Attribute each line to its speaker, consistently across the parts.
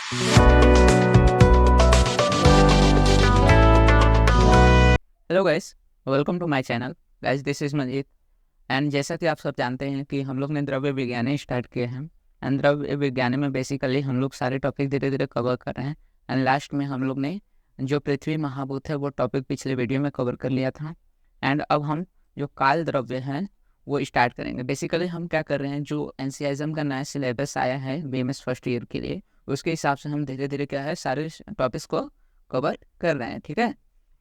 Speaker 1: Hello guys, welcome to my channel. Guys, this is Manjeet. And जैसा कि आप सब जानते हैं कि हम लोग ने द्रव्य विज्ञान स्टार्ट किए हैं। एंड द्रव्य विज्ञान में बेसिकली हम लोग सारे टॉपिक धीरे धीरे कवर कर रहे हैं। एंड लास्ट में हम लोग ने जो पृथ्वी महाभूत है वो टॉपिक पिछले वीडियो में कवर कर लिया था। एंड अब हम जो काल द्रव्य हैं वो स्टार्ट करेंगे। बेसिकली हम क्या कर रहे हैं, जो एनसीआईएम का नया सिलेबस आया है बीएमएस फर्स्ट ईयर के लिए, उसके हिसाब से हम धीरे धीरे क्या है सारे टॉपिक्स को कवर कर रहे हैं। ठीक है,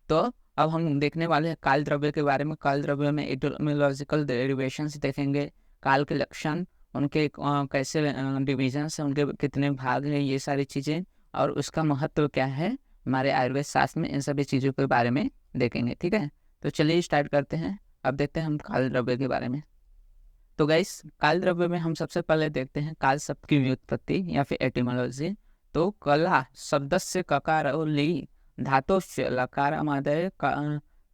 Speaker 1: तो अब हम देखने वाले हैं काल द्रव्य के बारे में। काल द्रव्य में एटोमोलॉजिकल डेरिवेशंस देखेंगे, काल के लक्षण, उनके कैसे डिविजन्स हैं, उनके कितने भाग हैं, ये सारी चीज़ें, और उसका महत्व क्या है हमारे आयुर्वेद शास्त्र में, इन सभी चीज़ों के बारे में देखेंगे। ठीक है, तो चलिए स्टार्ट करते हैं। अब देखते हैं हम काल द्रव्य के बारे में। तो गाइस, काल द्रव्य में हम सबसे पहले देखते हैं काल शब्द की व्युत्पत्ति या फिर एटिमोलॉजी। तो कला शब्द से ककार और ली धातु से लकार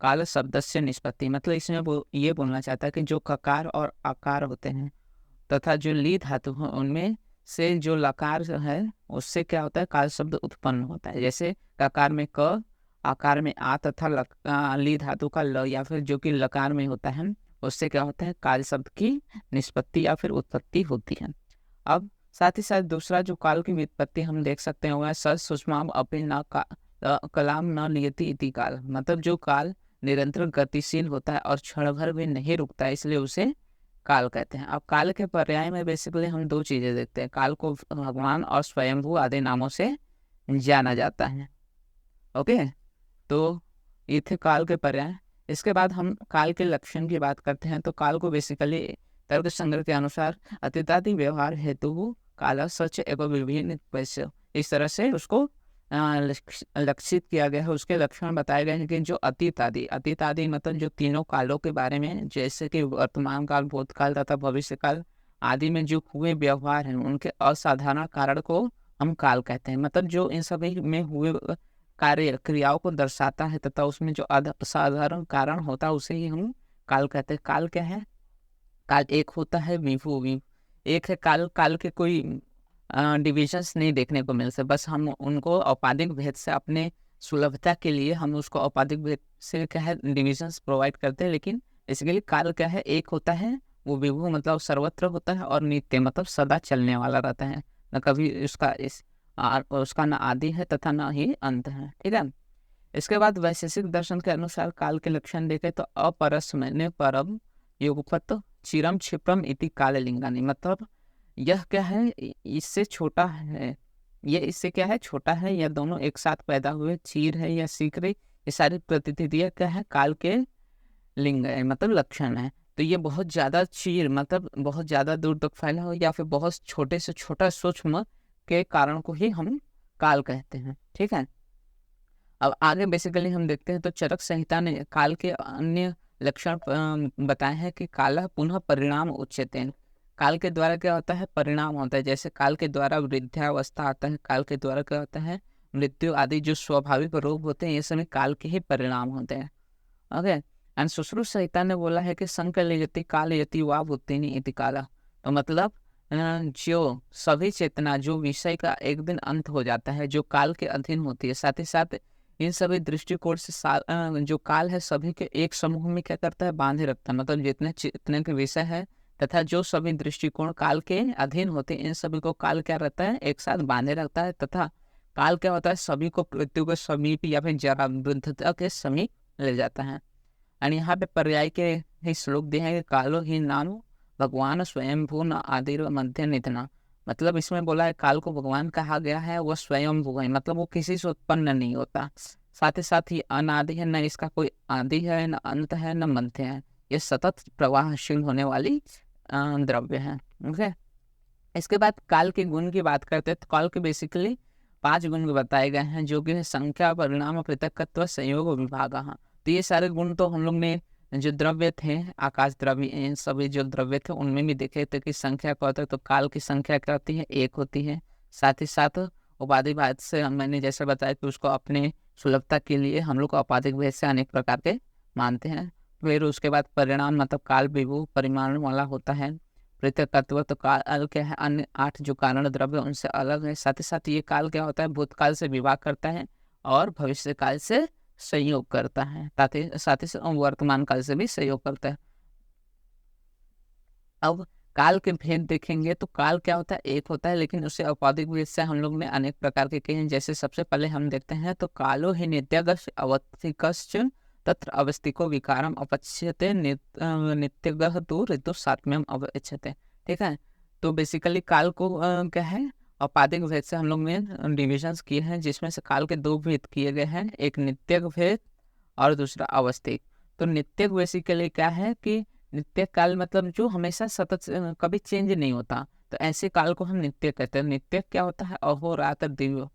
Speaker 1: काल शब्द से निष्पत्ति, मतलब इसमें वो ये बोलना चाहता है कि जो ककार और आकार होते हैं तथा जो ली धातु है उनमें से जो लकार है उससे क्या होता है, काल शब्द उत्पन्न होता है। जैसे ककार में क, आकार में आ तथा ली धातु का ल या फिर जो कि लकार में होता है उससे क्या होता है, काल शब्द की निष्पत्ति या फिर उत्पत्ति होती है। अब साथ ही साथ दूसरा जो काल की व्युत्पत्ति हम देख सकते हैं वह सच सुषमाम अपि न कलाम न नियति इति काल, मतलब जो काल निरंतर गतिशील होता है और क्षण भर भी नहीं रुकता है, इसलिए उसे काल कहते हैं। अब काल के पर्याय में बेसिकली हम दो चीजें देखते हैं। काल को भगवान और स्वयंभू आदि नामों से जाना जाता है। ओके, तो ये थे काल के पर्याय। इसके बाद हम काल के लक्षण की बात करते हैं। तो काल को बेसिकली तर्क संग्रह के अनुसार अतीतादि व्यवहार हेतु काल सच एवं विभिन्न वैश्य, इस तरह से उसको लक्षित किया गया है। उसके लक्षण बताए गए हैं कि जो अतीत आदि मतलब जो तीनों कालों के बारे में, जैसे कि वर्तमान काल, भूतकाल तथा भविष्य काल आदि में जो हुए व्यवहार हैं उनके असाधारण कारण को हम काल कहते हैं। मतलब जो इन सभी में हुए कार्य क्रियाओं को दर्शाता है तथा उसमें जो असाधारण कारण होता है उसे ही हम काल कहते हैं। काल क्या है? काल एक होता है विभु। एक है काल, काल के कोई डिविजन्स नहीं देखने को मिलते, बस हम उनको औपाधिक भेद से अपने सुलभता के लिए हम उसको औपाधिक भेद से क्या है डिविजन्स प्रोवाइड करते हैं। लेकिन इसके लिए काल क्या है, एक होता है वो विभु, मतलब सर्वत्र होता है, और नित्य मतलब सदा चलने वाला रहता है, न कभी उसका न आदि है तथा न ही अंत है। ठीक है, इसके बाद वैशेषिक दर्शन के अनुसार काल के लक्षण देखें तो अपरस्मैन्य परम युगपत चिरम क्षिप्रम इति काल लिंगानी, मतलब यह क्या है, इससे छोटा है, ये इससे क्या है छोटा है, या दोनों एक साथ पैदा हुए, चीर है या शीघ्र, ये सारी प्रतिनिधियां क्या है काल के लिंग है, मतलब लक्षण है। तो ये बहुत ज्यादा चीर मतलब बहुत ज्यादा दूर तक फैला हो, या फिर बहुत छोटे से छोटा सूक्ष्म के कारण को ही हम काल कहते हैं। ठीक है, अब आगे बेसिकली हम देखते हैं। तो चरक संहिता ने काल के अन्य लक्षण बताए हैं कि काला पुनः परिणाम उच्यते। काल के द्वारा क्या होता है, परिणाम होता है। जैसे काल के द्वारा वृद्धावस्था आता है, काल के द्वारा क्या होता है, मृत्यु आदि जो स्वाभाविक रोग होते हैं, ये सभी काल के ही परिणाम होते हैं। ओके, एंड सुश्रुत संहिता ने बोला है कि संकल यति काल यति वा भूतिनी इति काला, तो मतलब जो सभी चेतना जो विषय का एक दिन अंत हो जाता है, जो काल के अधीन होती है, साथ ही साथ इन सभी दृष्टिकोण से जो काल है सभी के एक समूह में क्या करता है, बांधे रखता है। मतलब जितने जितने के विषय है तथा जो सभी दृष्टिकोण काल के अधीन होते हैं, इन सभी को काल क्या रहता है, एक साथ बांधे रखता है। तथा काल क्या होता है, सभी को मृत्यु के समीप या फिर जरा वृद्धता के समीप ले जाता है। और यहाँ पे पर्याय के ही श्लोक दिए हैं, कालो ही नाम भगवान स्वयंभू न आदिर मध्य निधना, मतलब इसमें बोला है काल को भगवान कहा गया है, वह स्वयंभू है, मतलब वो किसी से उत्पन्न नहीं होता। साथ ही अनादि है, न इसका कोई आदि है, न अंत है, न मध्य है, ये सतत प्रवाहशील होने वाली द्रव्य है। ओके, इसके बाद काल के गुण की बात करते हैं। तो काल के बेसिकली 5 गुण बताए गए हैं, जो कि संख्या, परिणाम, पृथकत्व, संयोग, विभाग। तो ये सारे गुण तो हम लोग ने जो द्रव्य थे, आकाश द्रव्य, इन सभी जो द्रव्य थे उनमें भी देखे थे कि संख्या क्या होता है। तो काल की संख्या क्या होती है, 1 होती है। साथ ही साथ उपाधि भेद से मैंने जैसे बताया कि उसको अपने सुलभता के लिए हम लोग उपाधिक भेद से अनेक प्रकार के मानते हैं। फिर उसके बाद परिणाम मतलब काल विभु परिमाण वाला होता है। पृथकत्व, तो काल क्या है, अन्य 8 जो कारण द्रव्य उनसे अलग है। साथ ही साथ ये काल क्या होता है, भूतकाल से विवाह करता है और भविष्य काल से संयोग करता है, साथ ही वर्तमान काल से भी सहयोग करता है। अब काल के भेद देखेंगे तो काल क्या होता है, एक होता है, लेकिन उसे औपाधिक भेद से हम लोग ने अनेक प्रकार के कहे हैं। जैसे सबसे पहले हम देखते हैं तो कालो ही नित्यगश अवस्थिकश्च तत्र अवस्थिको विकारम अपच्यते नित्यगः तु ऋतु सात्म्यम अवच्छते। ठीक है, तो बेसिकली काल को क्या है, औपाधिक भेद से हम लोग ने डिविजन्स किए हैं, जिसमें से काल के 2 भेद किए गए हैं, एक नित्यक भेद और दूसरा अवस्थिक। तो नित्यक बेसिकली क्या है कि नित्य काल मतलब जो हमेशा सतत कभी चेंज नहीं होता, तो ऐसे काल को हम नित्य कहते हैं। नित्य क्या होता है, अहोरात्र दिव्य,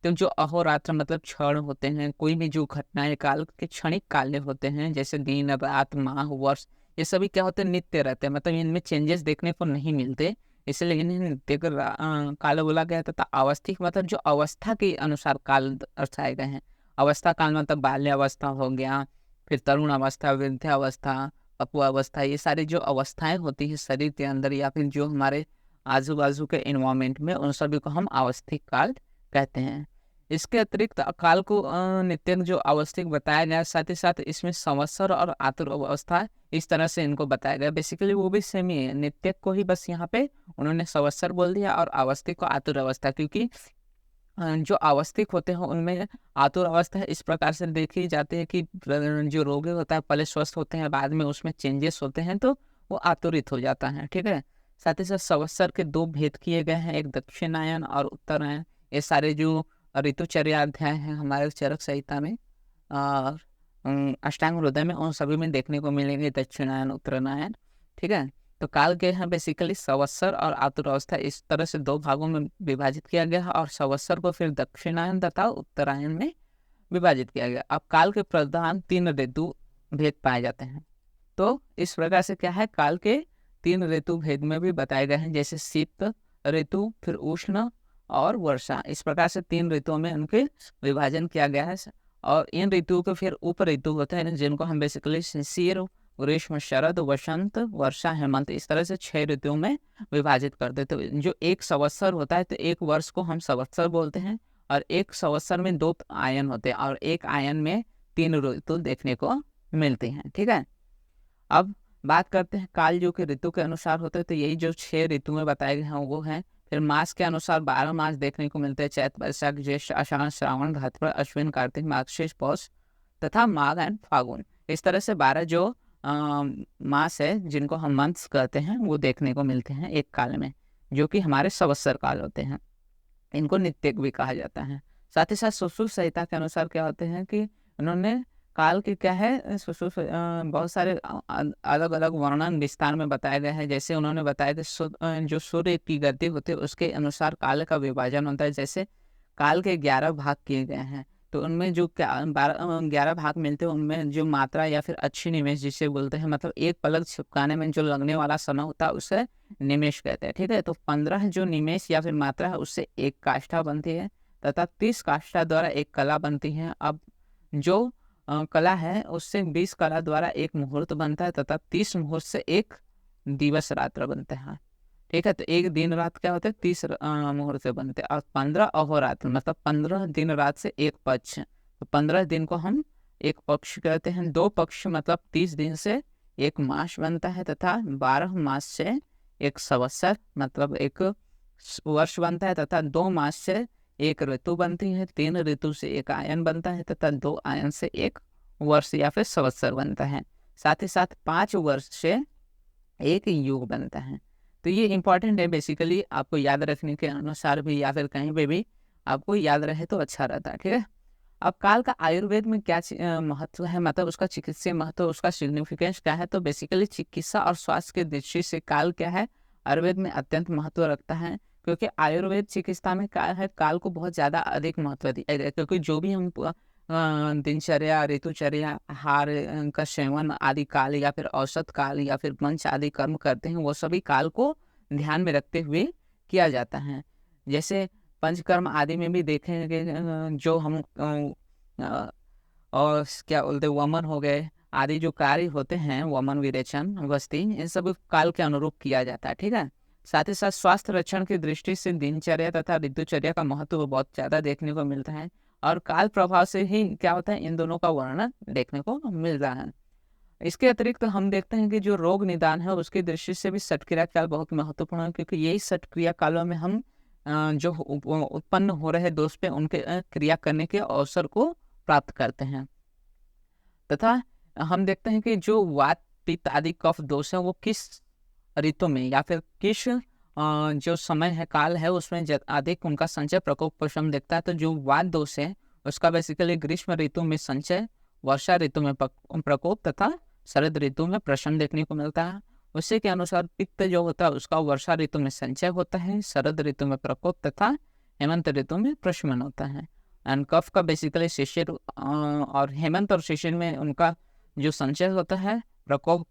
Speaker 1: तो जो अहोरात्र मतलब क्षण होते हैं, कोई भी जो घटनाएं काल के क्षणिक काल होते हैं, जैसे दिन रात माह वर्ष, ये सभी क्या होते हैं, नित्य रहते हैं, मतलब इनमें चेंजेस देखने को नहीं मिलते, इसलिए इन्हें नित्य काल बोला गया। तथा अवस्थिक मतलब जो अवस्था के अनुसार काल दर्शाए गए हैं। अवस्था काल मतलब बाल्यावस्था हो गया, फिर तरुण अवस्था, वृद्धावस्था, अवस्था, ये सारी जो अवस्थाएं होती है शरीर के अंदर या फिर जो हमारे आजू बाजू के एनवायरमेंट में, उन सभी को हम अवस्थिक काल कहते हैं। इसके अतिरिक्त काल को नित्य जो अवस्थिक बताया गया, साथ ही साथ इसमें संवत्सर और आतुर अवस्था इस तरह से इनको बताया गया। बेसिकली वो भी सेम ही है, नित्य को ही बस यहाँ पे उन्होंने संवत्सर बोल दिया और अवस्थिक को आतुर अवस्था, क्योंकि जो अवस्थिक होते हैं उनमें आतुर अवस्था इस प्रकार से देखी जाती है कि जो रोगी होता है पहले स्वस्थ होते हैं, बाद में उसमें चेंजेस होते हैं तो वो आतुरित हो जाता है। ठीक है, साथ ही साथ संवत्सर के 2 भेद किए गए हैं, एक दक्षिणायन और उत्तरायण। ये सारे जो ऋतुचर्या अध्याय हैं हमारे चरक संहिता में और अष्टांग हृदय में, उन सभी में देखने को मिलेंगे दक्षिणायन उत्तरायण। ठीक है, तो काल के यहाँ बेसिकली संवत्सर और आतुर अवस्था इस तरह से 2 भागों में विभाजित किया गया है और संवत्सर को फिर दक्षिणायन तथा उत्तरायण में विभाजित किया गया। अब काल के प्रधान 3 ऋतु भेद पाए जाते हैं, तो इस प्रकार से क्या है, काल के 3 ऋतु भेद में भी बताए गए हैं, जैसे शीत ऋतु, फिर उष्ण और वर्षा। इस प्रकार से 3 ऋतुओं में उनके विभाजन किया गया है। और इन ऋतुओं के फिर उप ऋतु होते हैं, जिनको हम बेसिकली शिशिर, ग्रीष्म, शरद, वसंत, वर्षा, हेमंत, इस तरह से 6 ऋतुओं में विभाजित कर देते हैं। जो एक संवत्सर होता है तो एक वर्ष को हम संवत्सर बोलते हैं, और एक संवत्सर में 2 आयन होते हैं और एक आयन में 3 ऋतु देखने को मिलती हैं। ठीक है, अब बात करते हैं काल जो कि ऋतु के अनुसार होते हैं, तो यही जो 6 ऋतुएं बताए गए हैं वो हैं। फिर मास के अनुसार 12 मास देखने को मिलते हैं, चैत, वैशाख, ज्येष्ठ, आषाढ़, श्रावण, भाद्रपद, अश्विन, कार्तिक, मार्गशीर्ष, पौष तथा माघ एंड फागुन। इस तरह से 12 जो मास है जिनको हम मंथ्स कहते हैं वो देखने को मिलते हैं एक काल में, जो कि हमारे संवत्सर काल होते हैं। इनको नित्यक भी कहा जाता है। साथ ही साथ सुश्रुत संहिता के अनुसार क्या होते हैं कि उन्होंने काल के क्या है, सुश्रुत बहुत सारे अलग अलग वर्णन विस्तार में बताए गए हैं। जैसे उन्होंने बताया कि जो सूर्य की गति होती है उसके अनुसार काल का विभाजन होता है। जैसे काल के 11 भाग किए गए हैं, तो उनमें जो 11 भाग मिलते हैं, उनमें जो मात्रा या फिर अच्छी निमेष जिसे बोलते हैं, मतलब एक पलक छिपकाने में जो लगने वाला समय होता है उसे निमेष कहते हैं। ठीक है, तो 15 जो निमेष या फिर मात्रा है उससे एक काष्ठा बनती है तथा 30 काष्ठा द्वारा एक कला बनती है। अब जो कला है उससे 20 कला द्वारा एक मुहूर्त बनता है तथा 30 मुहूर्त से एक दिवस रात्र बनते हैं। ठीक है, तो एक दिन रात क्या होते हैं, 30 मुहूर्त से बनते हैं। और 15 अहोरात्र मतलब 15 दिन रात से एक पक्ष, तो 15 दिन को हम एक पक्ष कहते हैं। 2 पक्ष मतलब 30 दिन से एक मास बनता है तथा 12 मास से एक संवत्सर मतलब एक वर्ष बनता है तथा 2 मास से एक ऋतु बनती है, 3 ऋतु से एक आयन बनता है तथा 2 आयन से एक वर्ष या फिर संवत्सर बनता है। साथ ही साथ 5 वर्ष से एक युग बनता है। तो ये इंपॉर्टेंट है, बेसिकली आपको याद रखने के अनुसार भी या फिर कहीं पे भी आपको याद रहे तो अच्छा रहता है। ठीक है, अब काल का आयुर्वेद में क्या महत्व है, मतलब उसका चिकित्सीय महत्व, उसका सिग्निफिकेंस क्या है। तो बेसिकली चिकित्सा और स्वास्थ्य के दृष्टि से काल क्या है, आयुर्वेद में अत्यंत महत्व रखता है, क्योंकि आयुर्वेद चिकित्सा में क्या है, काल को बहुत ज़्यादा अधिक महत्व दिया गया। क्योंकि जो भी हम दिनचर्या, ऋतुचर्या, आहार का सेवन आदि काल या फिर औसत काल या फिर मंच आदि कर्म करते हैं, वो सभी काल को ध्यान में रखते हुए किया जाता है। जैसे पंचकर्म आदि में भी देखेंगे जो हम और क्या बोलते वमन हो गए, आदि जो कार्य होते हैं, वमन, विरेचन, वस्ती, इन सब काल के अनुरूप किया जाता है। ठीक है, साथ ही साथ स्वास्थ्य रक्षण की दृष्टि से दिनचर्या तथा ऋतुचर्या का महत्व बहुत ज़्यादा देखने को मिलता है, और काल प्रभाव से ही क्या होता है, इन दोनों का वर्णन देखने को मिल रहा है। इसके अतिरिक्त हम देखते हैं कि जो रोग निदान है उसकी दृष्टि से भी षटक्रिया काल बहुत महत्वपूर्ण है, क्योंकि यही षटक्रिया कालों में हम जो उत्पन्न हो रहे दोष पे उनके क्रिया करने के अवसर को प्राप्त करते हैं। तथा हम देखते हैं कि जो वात, पित्त आदि कफ दोष है वो किस ऋतु में या फिर किस जो समय है, काल है, उसमें अधिक उनका संचय प्रकोप पशम देखता है। तो जो वात दोष है उसका बेसिकली ग्रीष्म ऋतु में संचय, वर्षा ऋतु में प्रकोप तथा शरद ऋतु में प्रशमन देखने को मिलता है। उसी के अनुसार पित्त जो होता है उसका वर्षा ऋतु में संचय होता है, शरद ऋतु में प्रकोप तथा हेमंत ऋतु में प्रशमन होता है। एंड कफ का बेसिकली शिशिर और हेमंत और शिशिर में उनका जो संचय होता है, प्रकोप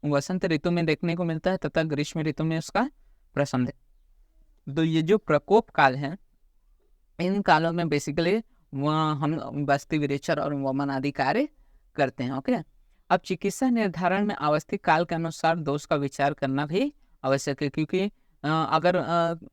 Speaker 1: वसंत ऋतु में देखने को मिलता है तथा ग्रीष्म ऋतु में उसका प्रशमन। तो ये जो प्रकोप काल है, इन कालों में बेसिकली हम बस्ती, विरेचन और वमन आदि कार्य करते हैं। ओके, अब चिकित्सा निर्धारण में अवस्थित काल के अनुसार दोष का विचार करना भी आवश्यक है, क्योंकि अगर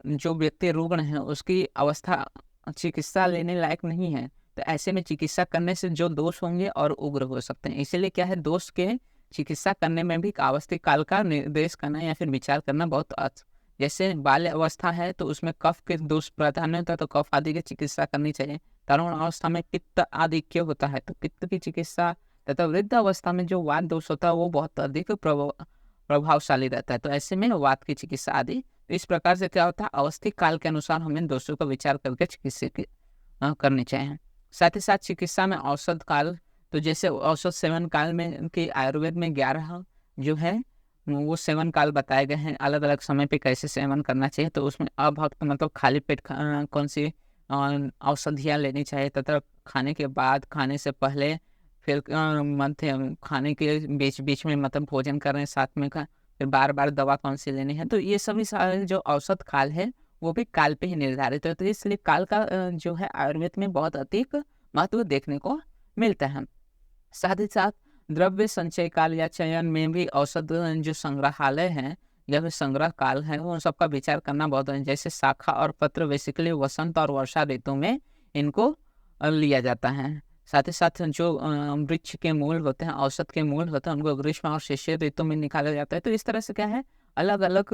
Speaker 1: जो व्यक्ति रुग्ण है उसकी अवस्था चिकित्सा लेने लायक नहीं है, तो ऐसे में चिकित्सा करने से जो दोष होंगे और उग्र हो सकते हैं। इसीलिए क्या है, दोष के चिकित्सा करने में भी अवस्थित काल का निर्देश करना या फिर विचार करना बहुत जैसे बाल्य अवस्था है तो उसमें कफ के दोष प्राधान्य होता है, तो कफ आदि की चिकित्सा करनी चाहिए। तरुण अवस्था में पित्त आधिक्य होता है तो पित्त की चिकित्सा, तथा वृद्ध अवस्था में जो वात दोष होता है वो बहुत अधिक प्रभावशाली रहता है, तो ऐसे में वात की चिकित्सा आदि। तो इस प्रकार से क्या होता है, अवस्थित काल के अनुसार हमें दोषों का विचार करके चिकित्सा करनी चाहिए। साथ ही साथ चिकित्सा में औषध काल, तो जैसे औषध सेवन काल में कि आयुर्वेद में 11 जो है वो सेवन काल बताए गए हैं, अलग अलग समय पे कैसे सेवन करना चाहिए। तो उसमें अभक्त मतलब खाली पेट कौन सी औषधियाँ लेनी चाहिए, तथा खाने के बाद, खाने से पहले, फिर मध्य खाने के बीच बीच में मतलब भोजन कर रहे हैं साथ में का, फिर बार बार दवा कौन सी लेनी है। तो ये सभी सारे जो औषध काल है वो भी काल पे ही निर्धारित है। तो इसलिए काल का जो है आयुर्वेद में बहुत अधिक महत्व देखने को मिलता है। साथ ही साथ द्रव्य संचय काल या चयन में भी औषध जो संग्रहालय है या फिर संग्रह काल है उन सबका विचार करना बहुत है। जैसे शाखा और पत्र बेसिकली वसंत और वर्षा ऋतु में इनको लिया जाता है। साथ ही साथ जो वृक्ष के मूल होते हैं, औषध के मूल होते हैं, उनको ग्रीष्म और शिशिर ऋतु में निकाला जाता है। तो इस तरह से क्या है, अलग अलग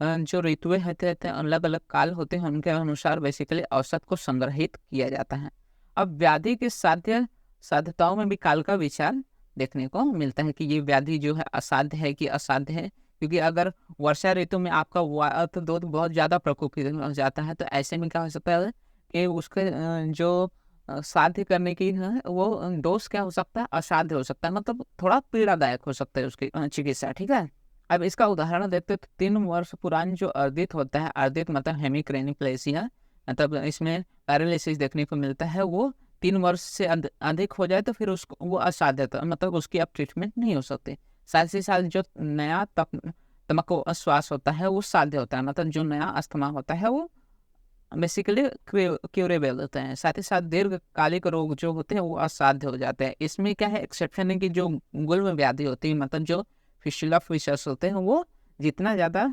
Speaker 1: जो ऋतुएं होते हैं, अलग अलग काल होते हैं, उनके अनुसार बेसिकली औषध को संग्रहित किया जाता है। अब व्याधि के साध्यताओं में भी काल का विचार देखने को मिलता है कि ये व्याधि जो है असाध्य है कि असाध्य है, क्योंकि अगर वर्षा ऋतु में आपका वात दोष बहुत ज़्यादा प्रकोपित हो जाता है तो ऐसे में क्या हो सकता है कि उसके जो साध्य करने की है वो दोष क्या हो सकता है, असाध्य हो सकता है, मतलब थोड़ा पीड़ादायक हो सकता है उसकी चिकित्सा। ठीक है, अब इसका उदाहरण देखते तो 3 वर्ष पुरानी जो अर्दित होता है, अर्दित मतलब हेमिक्रेनिप्लेसिया, मतलब इसमें पैरालिसिस देखने को मिलता है, वो 3 वर्ष से अधिक हो जाए तो फिर उसको वो असाध्य, मतलब उसकी अब ट्रीटमेंट नहीं हो सकती। साथ ही साथ जो नया तंबाकू श्वास होता है वो साध्य होता है, मतलब जो नया अस्थमा होता है वो बेसिकली क्यूरेबल होते हैं। साथ ही साथ दीर्घकालिक रोग जो होते हैं वो असाध्य हो जाते हैं। इसमें क्या है, एक्सेप्शन है कि जो गुल्म व्याधि होती है, मतलब जो फिस्टुला फिशर्स होते हैं, वो जितना ज़्यादा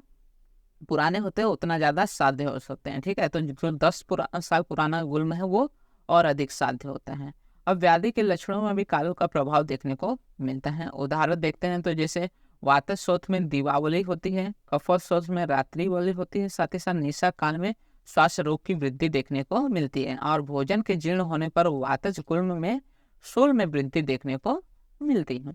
Speaker 1: पुराने होते हैं उतना ज़्यादा साध्य हो सकते हैं। ठीक है, तो जो 10 साल पुराना गुल्म है वो और अधिक साध्य होता है। अब व्याधि के लक्षणों में भी कालों का प्रभाव देखने को मिलता है। उदाहरण देखते हैं तो जैसे वातस्रोत में दीपावली होती है, कफस्रोत में रात्रिवली होती है, साथ ही साथ निशा काल में श्वास रोग की वृद्धि देखने को मिलती है, और भोजन के जीर्ण होने पर वातज गुल्म में शूल में वृद्धि देखने को मिलती है।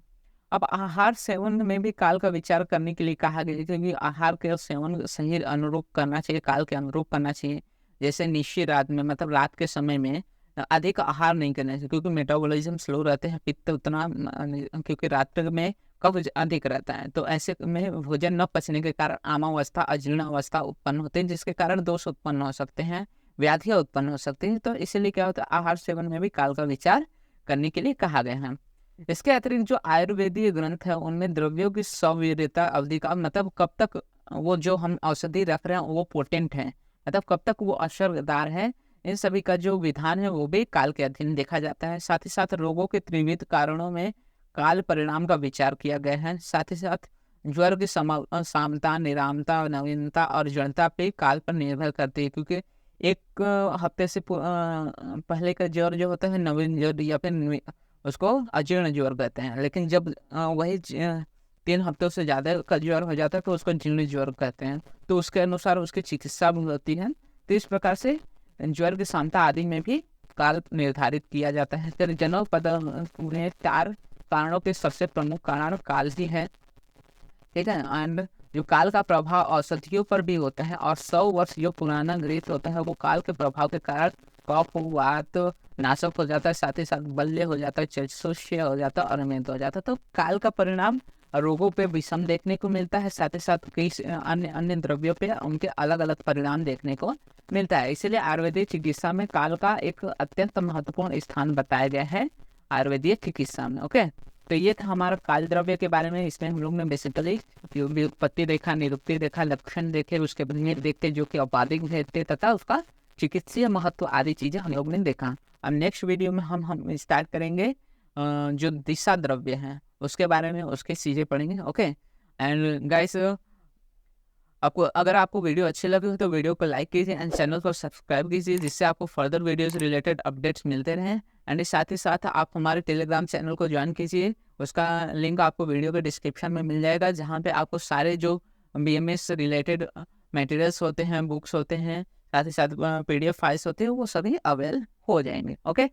Speaker 1: अब आहार सेवन में भी काल का विचार करने के लिए कहा गया है, क्योंकि आहार के सेवन सही अनुरूप करना चाहिए, काल के अनुरूप करना चाहिए। जैसे निश्चित रात में मतलब रात के समय में अधिक आहार नहीं करना चाहिए, क्योंकि मेटाबॉलिज्म स्लो रहते हैं, पित्त उतना क्योंकि रात्र में कब्ज अधिक रहता है, तो ऐसे में भोजन न पचने के कारण आमावस्था, अजीर्ण अवस्था उत्पन्न होते हैं, जिसके कारण दोष उत्पन्न हो सकते हैं, व्याधियाँ उत्पन्न हो सकती हैं। तो इसीलिए क्या होता है, आहार सेवन में भी काल का विचार करने के लिए कहा गया है। इसके अतिरिक्त जो आयुर्वेदीय ग्रंथ है उनमें द्रव्यों की सवीर्यता अवधि का मतलब कब तक वो जो हम औषधि रख रहे हैं वो पोटेंट है, मतलब कब तक वो असरदार है, इन सभी का जो विधान है वो भी काल के अधीन देखा जाता है। साथ ही साथ रोगों के त्रिविध कारणों में काल परिणाम का विचार किया गया है। साथ ही साथ ज्वर की सामता, निरामता, नवीनता और जड़ता पे काल पर निर्भर करती है, क्योंकि एक हफ्ते से पहले का ज्वर जो होता है नवीन ज्वर या फिर उसको अजीर्ण ज्वर कहते हैं, लेकिन जब वही 3 हफ्तों से ज़्यादा का ज्वर हो जाता है तो उसको जीर्ण ज्वर कहते हैं। तो उसके अनुसार उसकी चिकित्सा भी होती है। तो इस प्रकार से ज्वर की सामता आदि में भी काल निर्धारित किया जाता है। तो जनोपद में 4 कारणों के सबसे प्रमुख कारण काल ही है, ठीक है। एंड जो काल का प्रभाव औषधियों पर भी होता है, और 100 वर्ष जो पुराना ग्रंथ होता है वो काल के प्रभाव के कारण कफ हुआ तो नाशक हो जाता है, साथ ही साथ बल्य हो जाता है, चक्षुष्य हो जाता है और अमेध हो जाता है। तो काल का परिणाम रोगों पे विषम देखने को मिलता है, साथ ही साथ कई अन्य अन्य द्रव्यों पे उनके अलग अलग परिणाम देखने को मिलता है। इसलिए आयुर्वेदिक चिकित्सा में काल का एक अत्यंत महत्वपूर्ण स्थान बताया गया है आयुर्वेदिक चिकित्सा में। ओके, तो ये था हमारा काल द्रव्य के बारे में। इसमें हम लोग ने बेसिकली व्युत्पत्ति देखा, निरुक्ति देखा, लक्षण देखे, उसके भेद देखते जो कि औपाधिक भेद थे, तथा उसका चिकित्सीय महत्व आदि चीजें हम लोग ने देखा। अब नेक्स्ट वीडियो में हम स्टार्ट करेंगे जो दिशा द्रव्य है उसके बारे में, उसके चीजें पढ़ेंगे। ओके, एंड गाइस अगर आपको वीडियो अच्छी लगी हो तो वीडियो को लाइक कीजिए एंड चैनल को सब्सक्राइब कीजिए, जिससे आपको फर्दर वीडियोस रिलेटेड अपडेट्स मिलते रहें। एंड साथ ही साथ आप हमारे टेलीग्राम चैनल को ज्वाइन कीजिए, उसका लिंक आपको वीडियो के डिस्क्रिप्शन में मिल जाएगा, जहाँ पे आपको सारे जो BMS से रिलेटेड मटेरियल्स होते हैं, बुक्स होते हैं, साथ ही साथ PDF फाइल्स होते हैं, वो सभी अवेल हो जाएंगे। ओके।